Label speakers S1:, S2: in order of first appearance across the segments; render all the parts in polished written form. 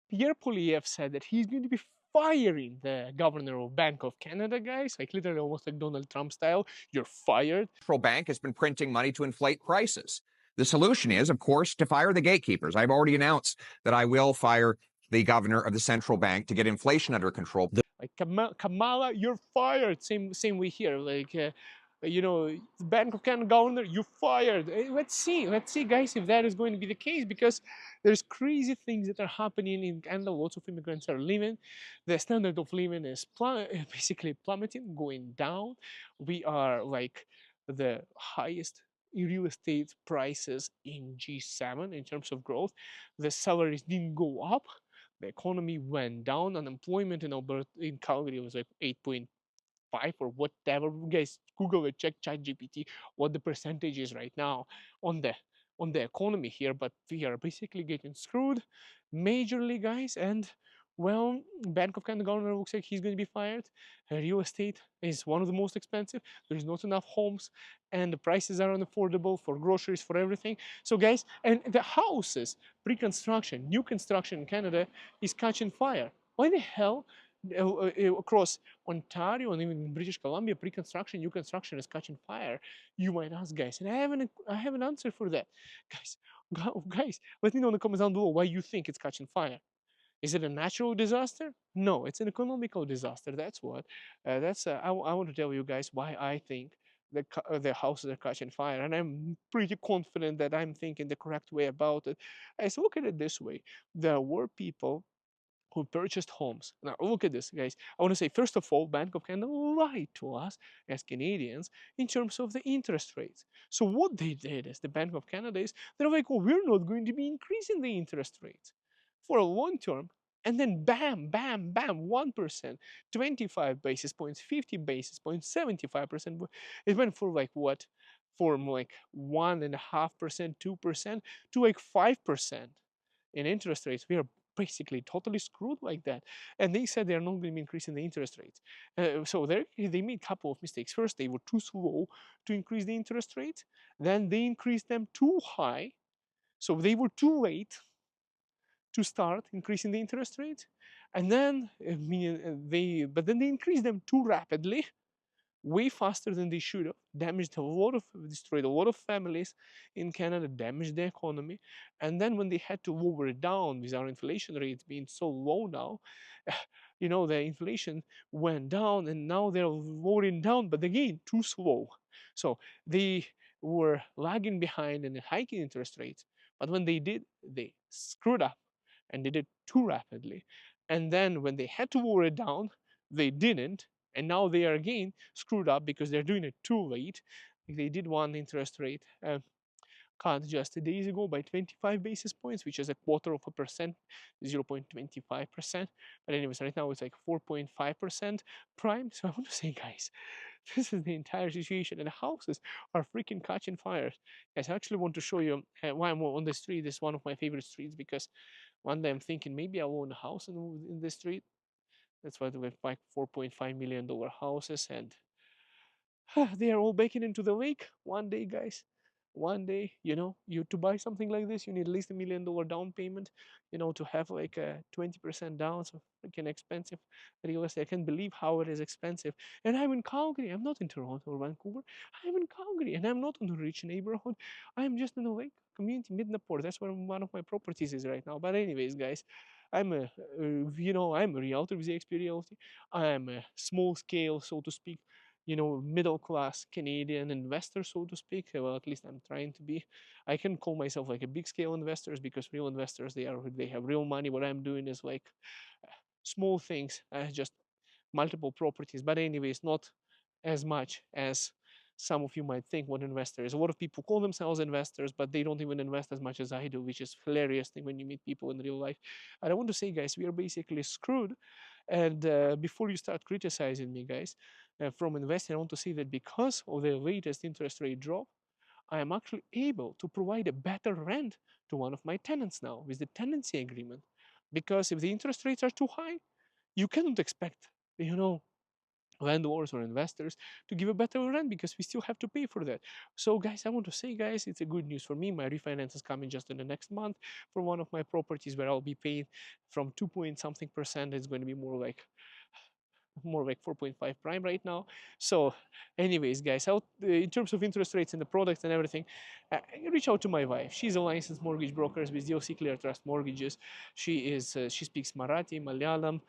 S1: Pierre Poilievre said that he's going to be firing the governor of Bank of Canada, guys, like literally almost like Donald Trump style. You're fired.
S2: Central bank has been printing money to inflate prices. The solution is, of course, to fire the gatekeepers. I've already announced that I will fire the governor of the central bank to get inflation under control.
S1: Like Kamala, you're fired. Same way here. Like Bank of Canada governor, you fired. Let's see, guys, if that is going to be the case, because there's crazy things that are happening in Canada. Lots of immigrants are leaving. The standard of living is basically plummeting, going down. We are like the highest real estate prices in G7 in terms of growth. The salaries didn't go up, the economy went down. Unemployment in Alberta, in Calgary, was like 8.5 or whatever. You guys Google it, check ChatGPT what the percentage is right now on the economy here. But we are basically getting screwed majorly, guys. And well, Bank of Canada governor looks like he's going to be fired. Real estate is one of the most expensive. There's not enough homes, and the prices are unaffordable for groceries, for everything. So, guys, and the houses, pre-construction, new construction in Canada is catching fire. Why the hell across Ontario and even in British Columbia, pre-construction, new construction is catching fire? You might ask, guys, and I have an answer for that, guys. Guys, let me know in the comments down below why you think it's catching fire. Is it a natural disaster? No, it's an economical disaster. That's what. I want to tell you guys why I think the houses are catching fire, and I'm pretty confident that I'm thinking the correct way about it. Guys, look at it this way: there were people who purchased homes. Now, look at this, guys. I want to say, first of all, Bank of Canada lied to us as Canadians in terms of the interest rates. So what they did is the Bank of Canada is they're like, oh, we're not going to be increasing the interest rates for a long term. And then bam, bam, bam, 1%, 25 basis points, 50 basis points, 75%. It went for like what? From like 1.5%, 2% to like 5% in interest rates. We are basically totally screwed like that. And they said they're not going to be increasing the interest rates. So they made a couple of mistakes. First, they were too slow to increase the interest rates. Then they increased them too high. So they were too late to start increasing the interest rates. And then but then they increased them too rapidly, way faster than they should have, destroyed a lot of families in Canada, damaged the economy. And then when they had to lower it down with our inflation rate being so low now, the inflation went down, and now they're lowering down, but again, too slow. So they were lagging behind in hiking interest rates. But when they did, they screwed up and did it too rapidly. And then when they had to lower it down, they didn't, and now they are again screwed up because they're doing it too late. They did one interest rate cut just days ago by 25 basis points, which is a quarter of a percent, 0.25%. But anyways, right now it's like 4.5% prime. So I want to say, guys, this is the entire situation, and the houses are freaking catching fires. Guys, I actually want to show you why I'm on the street. This is one of my favorite streets because one day I'm thinking maybe I'll own a house in this street. That's why we have like $4.5 million houses, and they are all baking into the lake one day, guys. One day, you to buy something like this, you need at least $1 million down payment, to have like a 20% down. So freaking expensive real estate. I can't believe how it is expensive. And I'm in Calgary. I'm not in Toronto or Vancouver. I'm in Calgary, and I'm not in a rich neighborhood. I'm just in the lake community, Midnapore. That's where one of my properties is right now. But anyways, guys, I'm a realtor with XP Realty. I'm a small scale, so to speak, middle class Canadian investor, so to speak. Well, at least I'm trying to be. I can call myself like a big scale investors, because real investors, they have real money. What I'm doing is like small things, just multiple properties. But anyways, not as much as some of you might think what investors. A lot of people call themselves investors, but they don't even invest as much as I do, which is hilarious thing when you meet people in real life. And I want to say, guys, we are basically screwed. And before you start criticizing me, guys, from investing, I want to say that because of the latest interest rate drop, I am actually able to provide a better rent to one of my tenants now with the tenancy agreement. Because if the interest rates are too high, you cannot expect, you know, landlords or investors to give a better rent because we still have to pay for that. So guys, I want to say, guys, it's a good news for me. My refinance is coming just in the next month for one of my properties where I'll be paying from 2 point something percent. It's going to be more like 4.5 prime right now. So anyways, guys, in terms of interest rates and the products and everything, reach out to my wife. She's a licensed mortgage broker with DOC Clear Trust Mortgages. She speaks Marathi, Malayalam,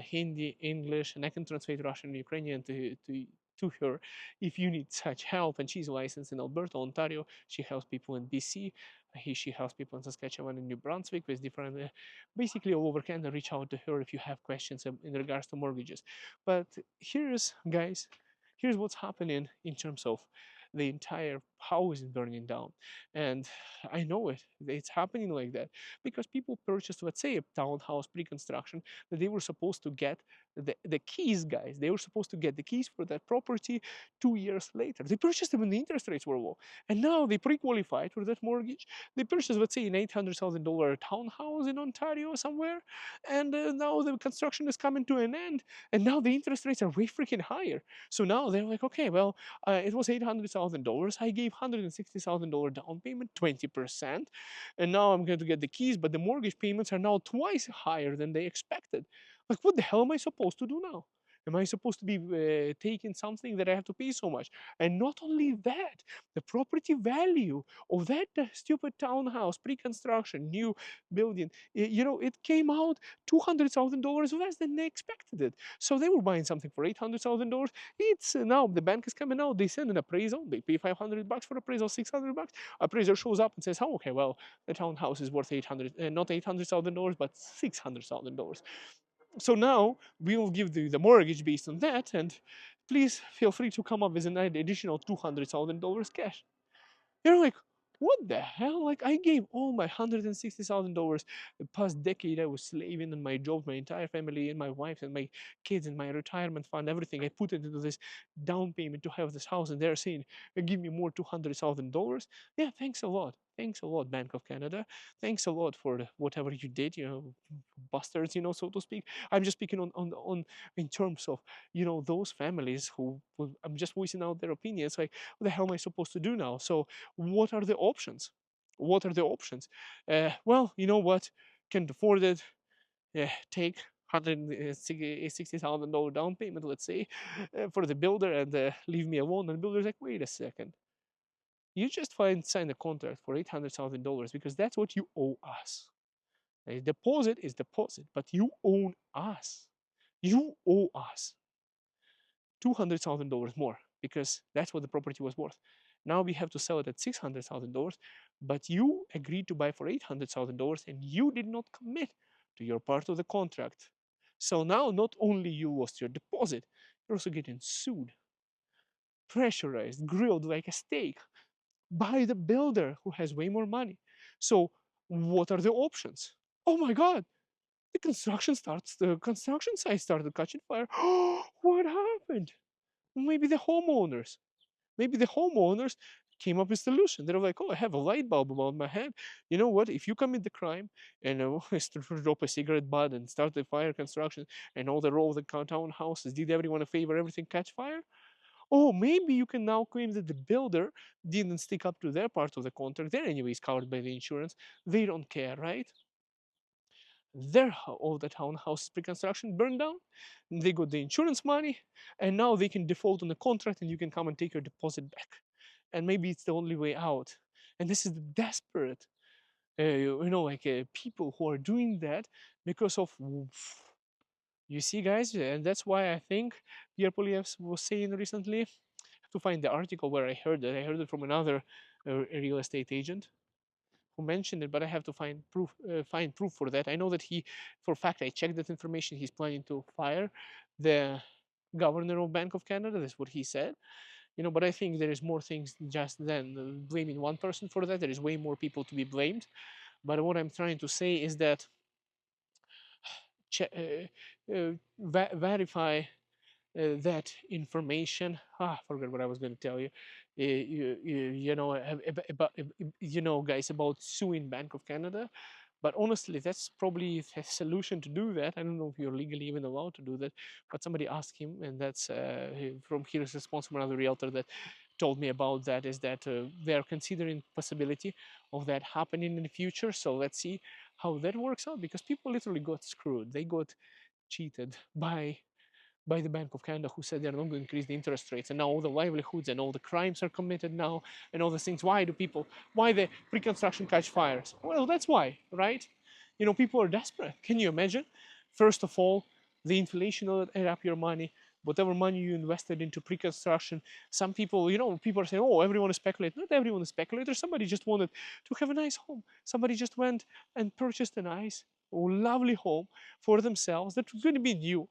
S1: Hindi, English, and I can translate Russian and Ukrainian to her if you need such help. And she's licensed in Alberta, Ontario. She helps people in BC. She helps people in Saskatchewan and New Brunswick with different, basically all over Canada. Reach out to her if you have questions in regards to mortgages. But guys, here's what's happening in terms of the entire house is burning down. And I know it's happening like that because people purchased, let's say, a townhouse pre-construction that they were supposed to get the keys, guys. They were supposed to get the keys for that property 2 years later. They purchased them when the interest rates were low. And now they pre-qualified for that mortgage. They purchased, let's say, an $800,000 townhouse in Ontario somewhere. And now the construction is coming to an end. And now the interest rates are way freaking higher. So now they're like, okay, well, it was $800,000. I gave $160,000 down payment, 20%. And now I'm going to get the keys, but the mortgage payments are now twice higher than they expected. Like, what the hell am I supposed to do now? Am I supposed to be taking something that I have to pay so much? And not only that, the property value of that stupid townhouse, pre-construction, new building, it came out $200,000 less than they expected it. So they were buying something for $800,000. It's now the bank is coming out. They send an appraisal. They pay $500 for appraisal, $600. Appraiser shows up and says, "Oh, okay, well, the townhouse is worth not $800,000, but $600,000." So now we will give the mortgage based on that, and please feel free to come up with an additional $200,000 cash. You're like, what the hell? Like, I gave all my $160,000 the past decade. I was slaving in my job, my entire family, and my wife, and my kids, and my retirement fund, everything. I put it into this down payment to have this house, and they're saying, give me more $200,000. Yeah, thanks a lot. Thanks a lot, Bank of Canada. Thanks a lot for whatever you did, bastards, so to speak. I'm just speaking on in terms of, those families who, I'm just voicing out their opinions. Like, what the hell am I supposed to do now? So what are the options? What are the options? Well, you know what? Can't afford it. Take $160,000 down payment, let's say, for the builder, and leave me alone. And the builder's like, wait a second. You just sign a contract for $800,000 because that's what you owe us. A deposit is deposit, but you own us. You owe us $200,000 more because that's what the property was worth. Now we have to sell it at $600,000, but you agreed to buy for $800,000 and you did not commit to your part of the contract. So now not only you lost your deposit, you're also getting sued, pressurized, grilled like a steak by the builder who has way more money. So what are the options? Oh my God, the construction site started catching fire. What happened? Maybe the homeowners. Maybe the homeowners came up with a solution. They're like, oh, I have a light bulb above my head. You know what? If you commit the crime and drop a cigarette butt and start the fire construction and all the row of the townhouses, did everyone a favor, everything catch fire? Oh, maybe you can now claim that the builder didn't stick up to their part of the contract. They're anyways covered by the insurance. They don't care, right? All the townhouses pre-construction burned down. They got the insurance money, and now they can default on the contract, and you can come and take your deposit back. And maybe it's the only way out. And this is the desperate, like people who are doing that because of. You see, guys, and that's why I think Pierre Poilievre was saying recently. I have to find the article where I heard it. I heard it from another real estate agent who mentioned it, but I have to find proof for that. I know that for a fact, I checked that information. He's planning to fire the governor of Bank of Canada. That's what he said. But I think there is more things just than blaming one person for that. There is way more people to be blamed. But what I'm trying to say is that verify that information. I forgot what I was going to tell you. About guys, about suing Bank of Canada. But honestly, that's probably the solution to do that. I don't know if you're legally even allowed to do that, but somebody asked him, and that's from his response from another realtor that told me about that, is that they're considering possibility of that happening in the future. So let's see how that works out, because people literally got screwed. They got cheated by the Bank of Canada, who said they're not going to increase the interest rates, and now all the livelihoods and all the crimes are committed now, and all these things. Why the pre-construction catch fires? Well, that's why, right? People are desperate. Can you imagine? First of all, the inflation will eat up your money. Whatever money you invested into pre-construction, some people, people are saying, "Oh, everyone is speculating." Not everyone is speculator. Somebody just wanted to have a nice home. Somebody just went and purchased a nice, lovely home for themselves that was going to be new.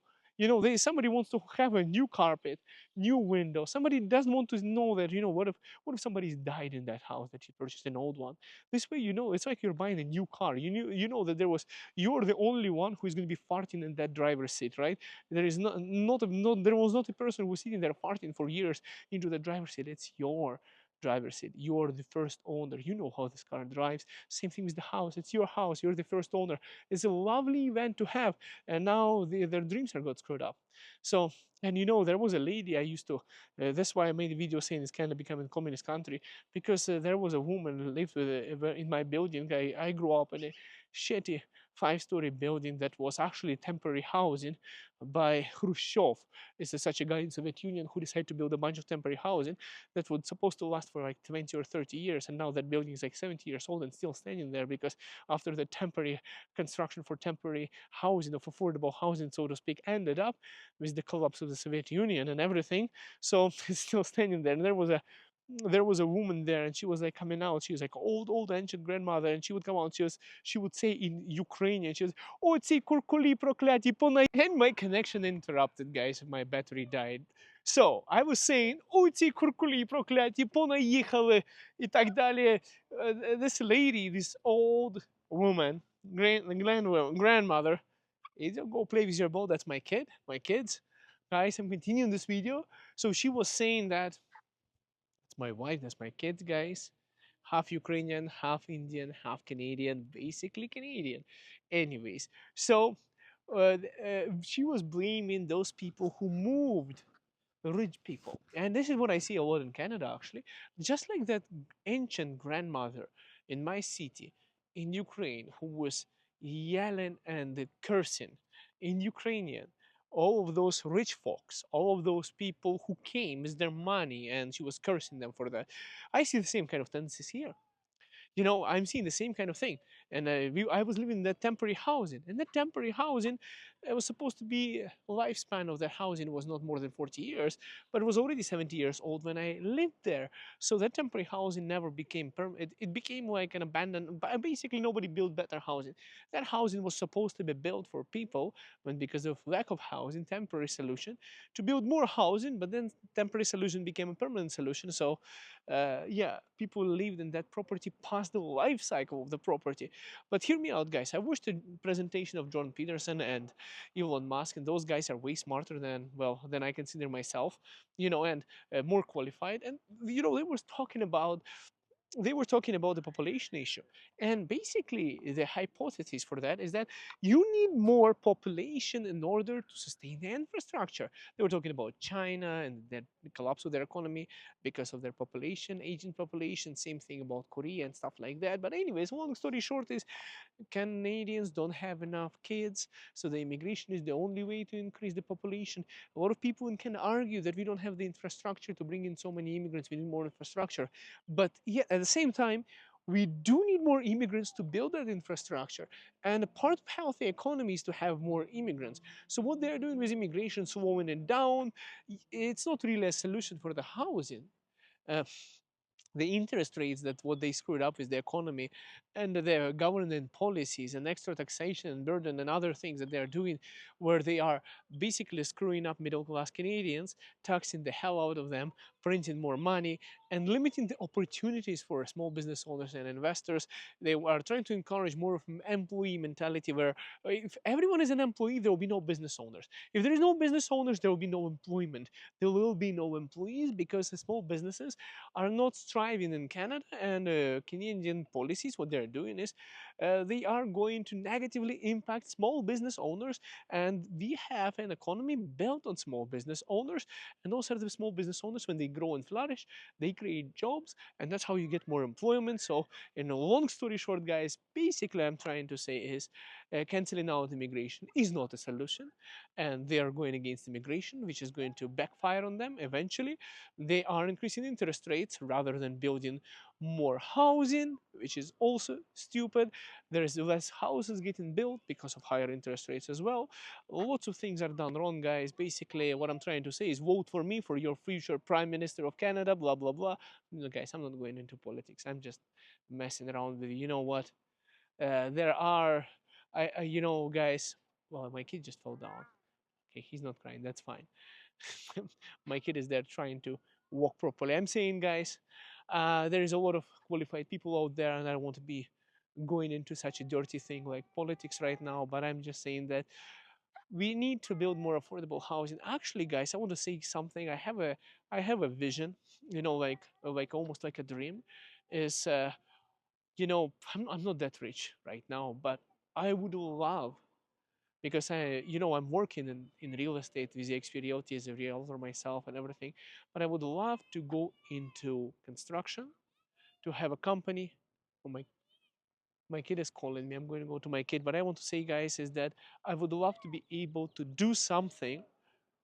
S1: Somebody wants to have a new carpet, new window. Somebody doesn't want to know that, what if somebody's died in that house that you purchased an old one. This way, it's like you're buying a new car. You know that you're the only one who is going to be farting in that driver's seat, right? There is there was not a person who was sitting there farting for years into the driver's seat. It's your driver's seat. You're the first owner. You know how this car drives. Same thing with the house. It's your house. You're the first owner. It's a lovely event to have, and now their dreams are got screwed up. So, and there was a lady I used to. That's why I made a video saying it's kind of becoming a communist country, because there was a woman who lived in my building. I grew up in a shitty five-story building that was actually temporary housing by Khrushchev. It's such a guy in Soviet Union who decided to build a bunch of temporary housing that was supposed to last for like 20 or 30 years, and now that building is like 70 years old and still standing there, because after the temporary construction for temporary housing, of affordable housing, so to speak, ended up with the collapse of the Soviet Union and everything. So it's still standing there. And there was a woman there, and she was like coming out. She was like old ancient grandmother, and she would come out. She would say in Ukrainian, she was, "Oh, ці куркулі прокляті and my connection interrupted, guys. My battery died. So I was saying, "Oh, ці куркулі прокляті понаїхали" і так далі. This lady, this old woman, grandmother, go play with your ball. That's my kids. Guys, I'm continuing this video. So she was saying that it's my wife, that's my kids, guys. Half Ukrainian, half Indian, half Canadian, basically Canadian. Anyways, so she was blaming those people who moved, rich people. And this is what I see a lot in Canada, actually. Just like that ancient grandmother in my city in Ukraine who was yelling and cursing in Ukrainian. All of those rich folks, all of those people who came with their money, and she was cursing them for that. I see the same kind of tendencies here. I'm seeing the same kind of thing. And I was living in that temporary housing. And that temporary housing, it was supposed to be lifespan of that housing was not more than 40 years, but it was already 70 years old when I lived there. So that temporary housing never became permanent. It became like an abandoned. Basically, nobody built better housing. That housing was supposed to be built for people, but because of lack of housing, temporary solution to build more housing. But then temporary solution became a permanent solution. So yeah, people lived in that property past the life cycle of the property. But hear me out, guys. I watched the presentation of Jordan Peterson and Elon Musk, and those guys are way smarter than I consider myself, and more qualified. And they were talking about the population issue. And basically, the hypothesis for that is that you need more population in order to sustain the infrastructure. They were talking about China and the collapse of their economy because of their population, aging population. Same thing about Korea and stuff like that. But anyways, long story short is Canadians don't have enough kids, so the immigration is the only way to increase the population. A lot of people can argue that we don't have the infrastructure to bring in so many immigrants. We need more infrastructure. But yet, at the same time, we do need more immigrants to build that infrastructure. And a part of healthy economy is to have more immigrants. So what they're doing with immigration, slowing it down, it's not really a solution for the housing. Uh, the interest rates, that what they screwed up with the economy, and their government policies and extra taxation and burden and other things that they're doing, where they are basically screwing up middle class Canadians, taxing the hell out of them, printing more money and limiting the opportunities for small business owners and investors. They are trying to encourage more of an employee mentality where if everyone is an employee, there will be no business owners. If there is no business owners, there will be no employment. There will be no employees because the small businesses are not thriving in Canada, and Canadian policies, what they're doing is they are going to negatively impact small business owners. And we have an economy built on small business owners, and those are the small business owners. When they grow and flourish, they create jobs, and that's how you get more employment. So in a long story short, guys, basically I'm trying to say is canceling out immigration is not a solution, and they are going against immigration, which is going to backfire on them eventually. They are increasing interest rates rather than building more housing, which is also stupid. There's less houses getting built because of higher interest rates as well. Lots of things are done wrong, guys. Basically, what I'm trying to say is vote for me for your future Prime Minister of Canada, blah, blah, blah. No, guys, I'm not going into politics. I'm just messing around with you. You know what? There are, guys, well, my kid just fell down. Okay, he's not crying. That's fine. My kid is there trying to walk properly. I'm saying, guys, there is a lot of qualified people out there, and I don't want to be going into such a dirty thing like politics right now. But I'm just saying that we need to build more affordable housing. Actually, guys, I want to say something. I have a vision. Like almost like a dream. Is I'm not that rich right now, but I would love, because I'm working in real estate with the experience as a realtor myself and everything, but I would love to go into construction, to have a company. Oh, my kid is calling me. I'm going to go to my kid, but I want to say, guys, is that I would love to be able to do something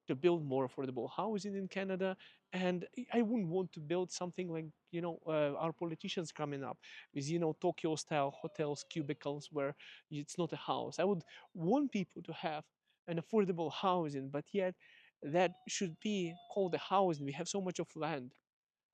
S1: to build more affordable housing in Canada. And I wouldn't want to build something like, our politicians coming up with, Tokyo style hotels, cubicles, where it's not a house. I would want people to have an affordable housing, but yet that should be called a housing. We have so much of land.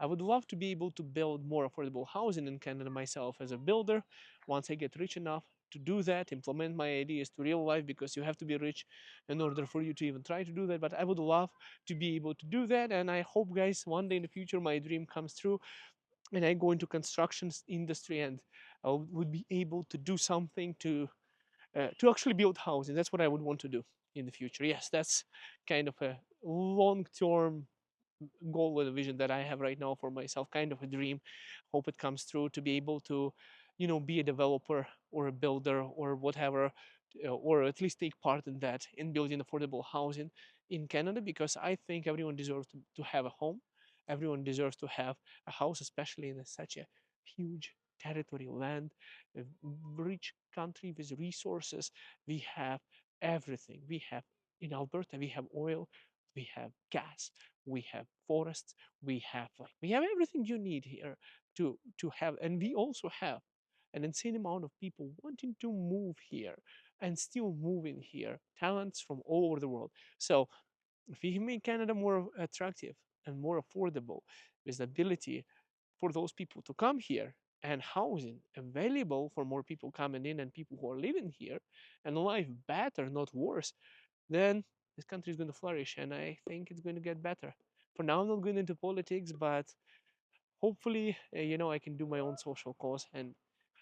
S1: I would love to be able to build more affordable housing in Canada myself as a builder once I get rich enough to do that, implement my ideas to real life, because you have to be rich in order for you to even try to do that. But I would love to be able to do that, and I hope, guys, one day in the future my dream comes true and I go into construction industry and I would be able to do something to actually build housing. That's what I would want to do in the future. Yes, that's kind of a long-term goal and a vision that I have right now for myself, kind of a dream. Hope it comes true to be able to, be a developer or a builder or whatever, or at least take part in that, in building affordable housing in Canada, because I think everyone deserves to have a home. Everyone deserves to have a house, especially in such a huge territory, land, a rich country with resources. We have everything. We have in Alberta, we have oil, we have gas, we have forests, we have everything you need here to have. And we also have an insane amount of people wanting to move here and still moving here, talents from all over the world. So if we make Canada more attractive and more affordable, with the ability for those people to come here, and housing available for more people coming in and people who are living here, and life better, not worse, then this country is going to flourish, and I think it's going to get better. For now, I'm not going into politics, but hopefully, I can do my own social cause and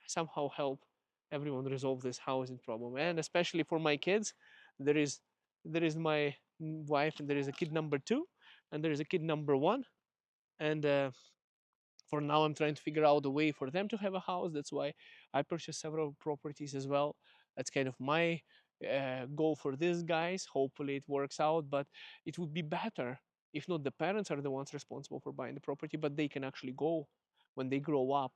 S1: somehow help everyone resolve this housing problem. And especially for my kids, there is my wife, and there is a kid number two, and there is a kid number one, and for now I'm trying to figure out a way for them to have a house. That's why I purchased several properties as well. That's kind of my goal for these guys. Hopefully it works out, but it would be better if not the parents are the ones responsible for buying the property, but they can actually go when they grow up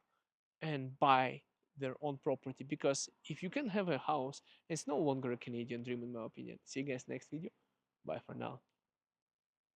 S1: and buy their own property. Because if you can have a house, it's no longer a Canadian dream, in my opinion. See you guys next video. Bye for now.